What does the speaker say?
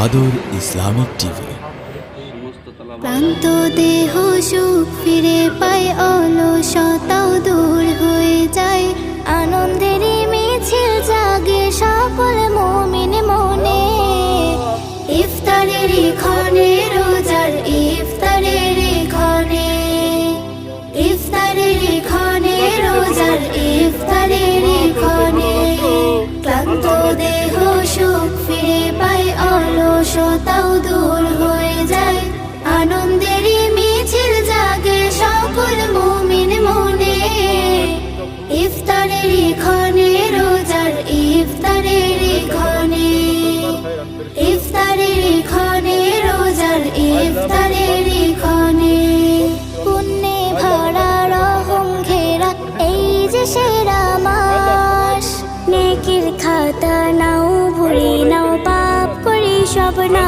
আদর Islamic TV. ক্লান্ত দেহ সুখ ফিরে পায়, অলসতাও দূর হয়ে যায়, আনন্দেরই মিছিল জাগে সকল মুমিন মনে। ইফতারের ক্ষণে রোজার ইফতারের ক্ষণে, ইফতারের ক্ষণে রোজার ইফতারের ক্ষণে, ক্লান্ত দেহ সুখ ফিরে পায়, অলসতাও দূর হয়ে যায়, আনন্দেরই মিছিল জাগে সকল মুমিন মনে। ইফতারের ক্ষণে রোজার ইফতারের ক্ষণে, ইফতারের ক্ষণে রোজার ইফতারের ক্ষণে, পুণ্যে ভরা রহম ঘেরা এই যে সেরা মাস, নেকির খাতা নাও ভরি নাও, পাপ করি সব না